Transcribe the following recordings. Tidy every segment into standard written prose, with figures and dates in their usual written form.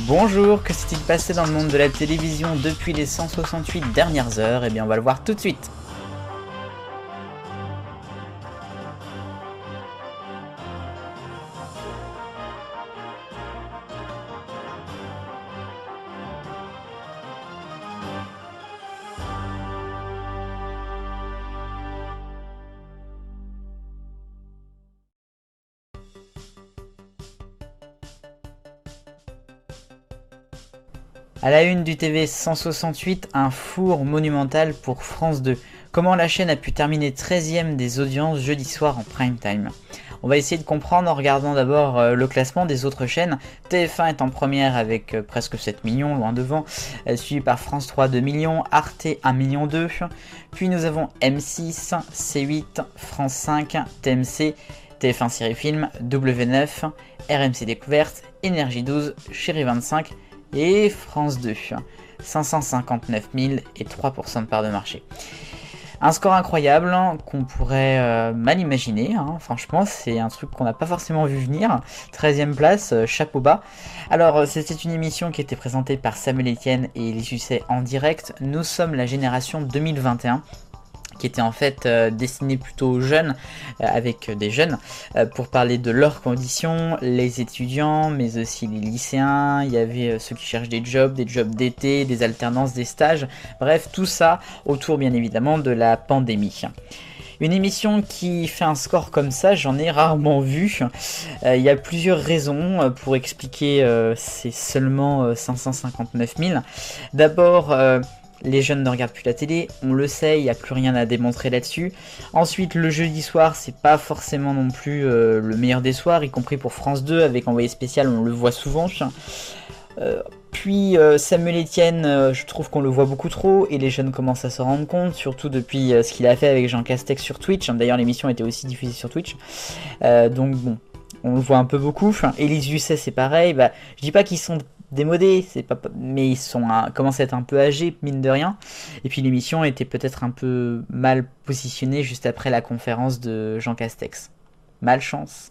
Bonjour, que s'est-il passé dans le monde de la télévision depuis les 168 dernières heures? Eh bien on va le voir tout de suite. À la une du TV 168, un four monumental pour France 2. Comment la chaîne a pu terminer 13e des audiences jeudi soir en prime time? On va essayer de comprendre en regardant d'abord le classement des autres chaînes. TF1 est en première avec presque 7 millions, loin devant, suivi par France 3 2 millions, Arte 1 million 2. Puis nous avons M6, C8, France 5, TMC, TF1 Série Film, W9, RMC Découverte, Énergie 12, Chérie 25 et France 2. 559 000 et 3% de part de marché. Un score incroyable qu'on pourrait mal imaginer, franchement c'est un truc qu'on n'a pas forcément vu venir. 13e place, chapeau bas. Alors c'était une émission qui était présentée par Samuel Etienne et Elie Jusset en direct. Nous sommes la génération 2021. Qui était en fait destiné plutôt aux jeunes, avec des jeunes, pour parler de leurs conditions, les étudiants, mais aussi les lycéens. Il y avait ceux qui cherchent des jobs d'été, des alternances, des stages, bref, tout ça autour bien évidemment de la pandémie. Une émission qui fait un score comme ça, j'en ai rarement vu. Il y a plusieurs raisons pour expliquer ces seulement 559 000. D'abord, les jeunes ne regardent plus la télé, on le sait, il n'y a plus rien à démontrer là-dessus. Ensuite, le jeudi soir, c'est pas forcément non plus le meilleur des soirs, y compris pour France 2, avec Envoyé spécial, on le voit souvent. Puis Samuel Etienne, je trouve qu'on le voit beaucoup trop, et les jeunes commencent à se rendre compte, surtout depuis ce qu'il a fait avec Jean Castex sur Twitch. D'ailleurs, l'émission était aussi diffusée sur Twitch. Donc bon, on le voit un peu beaucoup. Elie Jusset, c'est pareil. Je dis pas qu'ils sont démodés, mais ils commencent à être un peu âgés, mine de rien. Et puis l'émission était peut-être un peu mal positionnée juste après la conférence de Jean Castex. Malchance.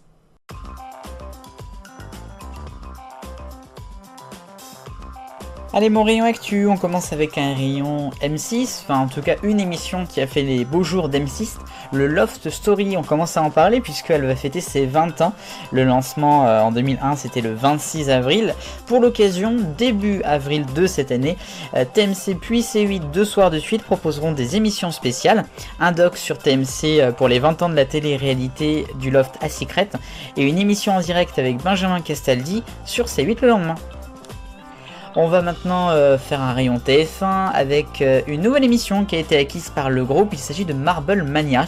Allez, mon rayon actu, on commence avec un rayon M6, enfin en tout cas une émission qui a fait les beaux jours d'M6, le Loft Story. On commence à en parler puisqu'elle va fêter ses 20 ans. Le lancement en 2001 c'était le 26 avril. Pour l'occasion, début avril de cette année, TMC puis C8 deux soirs de suite proposeront des émissions spéciales. Un doc sur TMC pour les 20 ans de la télé-réalité du Loft à Secret et une émission en direct avec Benjamin Castaldi sur C8 le lendemain. On va maintenant faire un rayon TF1 avec une nouvelle émission qui a été acquise par le groupe. Il s'agit de Marble Mania,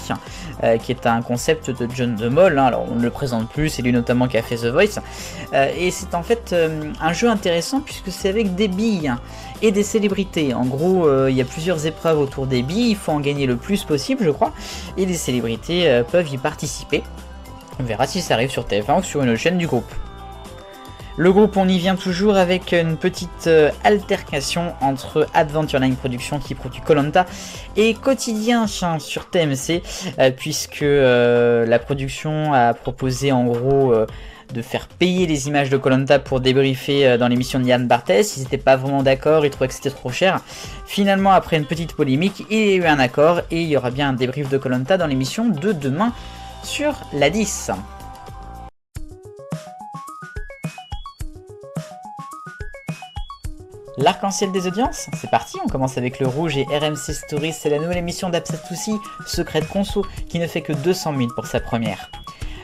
qui est un concept de John de Mol. Alors on ne le présente plus, c'est lui notamment qui a fait The Voice. Et c'est en fait un jeu intéressant puisque c'est avec des billes et des célébrités. En gros, il y a plusieurs épreuves autour des billes, il faut en gagner le plus possible je crois. Et les célébrités peuvent y participer. On verra si ça arrive sur TF1 ou sur une autre chaîne du groupe. Le groupe, on y vient toujours avec une petite altercation entre Adventureline Productions qui produit Koh-Lanta et Quotidien sur TMC, puisque la production a proposé en gros de faire payer les images de Koh-Lanta pour débriefer dans l'émission de Yann Barthès. Ils n'étaient pas vraiment d'accord, ils trouvaient que c'était trop cher. Finalement, après une petite polémique, il y a eu un accord et il y aura bien un débrief de Koh-Lanta dans l'émission de demain sur la 10. L'arc-en-ciel des audiences, c'est parti, on commence avec le rouge et RMC Stories, c'est la nouvelle émission d'Absatoussi, Secret de Conso, qui ne fait que 200 000 pour sa première.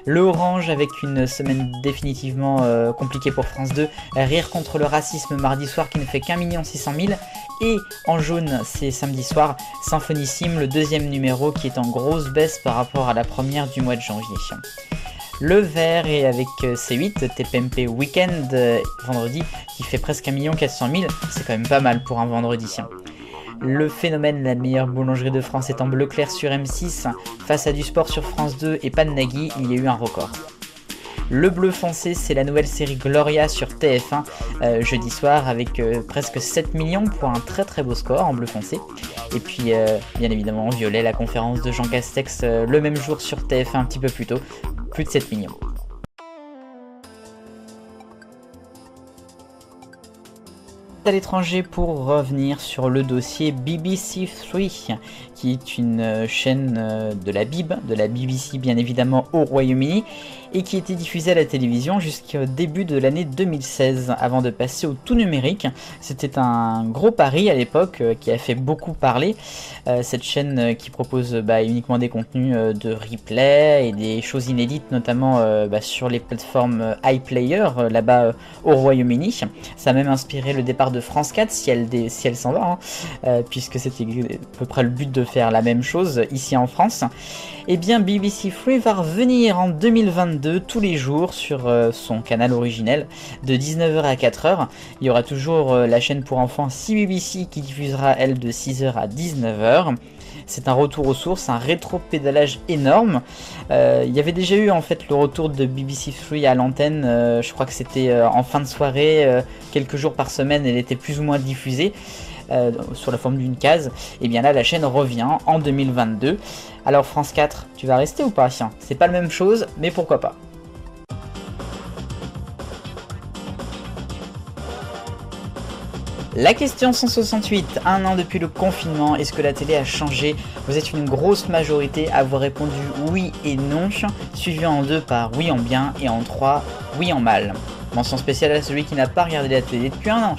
Le orange avec une semaine définitivement compliquée pour France 2, Rire contre le racisme mardi soir qui ne fait qu'1 600 000, et en jaune c'est samedi soir, Symphonissime, le deuxième numéro qui est en grosse baisse par rapport à la première du mois de janvier. Le vert est avec C8, TPMP Weekend vendredi qui fait presque 1 400 000, c'est quand même pas mal pour un vendredi. Le phénomène, la meilleure boulangerie de France est en bleu clair sur M6, face à du sport sur France 2 et Pan Nagui, il y a eu un record. Le bleu foncé, c'est la nouvelle série Gloria sur TF1 jeudi soir avec presque 7 millions pour un très très beau score en bleu foncé. Et puis bien évidemment en violet, la conférence de Jean Castex le même jour sur TF1 un petit peu plus tôt, plus de 7 millions. à l'étranger pour revenir sur le dossier BBC 3, qui est une chaîne de la BBC bien évidemment au Royaume-Uni, et qui était diffusée à la télévision jusqu'au début de l'année 2016, avant de passer au tout numérique. C'était un gros pari à l'époque qui a fait beaucoup parler. Cette chaîne qui propose uniquement des contenus de replay et des choses inédites, notamment sur les plateformes iPlayer là-bas au Royaume-Uni. Ça a même inspiré le départ de France 4 si elle s'en va, puisque c'était à peu près le but de faire la même chose ici en France. Et bien BBC 3 va revenir en 2022 tous les jours sur son canal originel de 19h à 4h. Il y aura toujours la chaîne pour enfants CBBC qui diffusera elle de 6h à 19h. C'est un retour aux sources, un rétro-pédalage énorme. Il y avait déjà eu en fait le retour de BBC 3 à l'antenne, je crois que c'était en fin de soirée, quelques jours par semaine, elle était plus ou moins diffusée. Sur la forme d'une case, et bien là la chaîne revient en 2022. Alors France 4, tu vas rester ou pas? C'est pas la même chose, mais pourquoi pas. La question 168, un an depuis le confinement, est-ce que la télé a changé? Vous êtes une grosse majorité à avoir répondu oui et non, suivi en 2 par oui en bien et en 3 oui en mal. Mention spéciale à celui qui n'a pas regardé la télé depuis un an.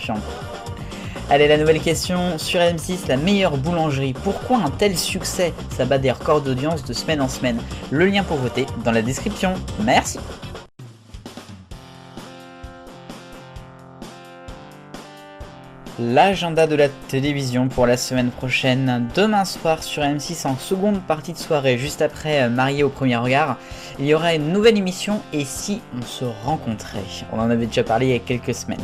Allez, la nouvelle question sur M6, la meilleure boulangerie. Pourquoi un tel succès? Ça bat des records d'audience de semaine en semaine. Le lien pour voter dans la description. Merci. L'agenda de la télévision pour la semaine prochaine. Demain soir sur M6 en seconde partie de soirée, juste après Marié au premier regard, il y aura une nouvelle émission Et si on se rencontrait? On en avait déjà parlé il y a quelques semaines.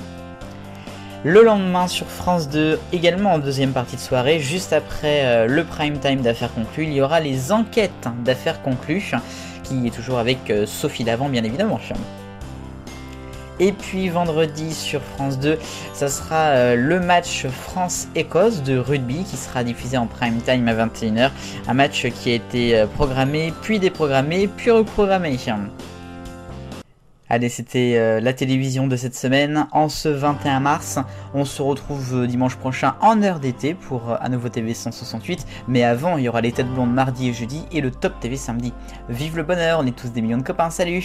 Le lendemain sur France 2, également en deuxième partie de soirée, juste après le prime time d'Affaires conclues, il y aura les enquêtes d'Affaires conclues, qui est toujours avec Sophie Davant bien évidemment. Et puis vendredi sur France 2, ça sera le match France-Écosse de rugby qui sera diffusé en prime time à 21h. Un match qui a été programmé, puis déprogrammé, puis reprogrammé. Allez, c'était la télévision de cette semaine. En ce 21 mars, on se retrouve dimanche prochain en heure d'été pour à nouveau TV 168. Mais avant, il y aura les têtes blondes mardi et jeudi et le Top TV samedi. Vive le bonheur, on est tous des millions de copains, salut!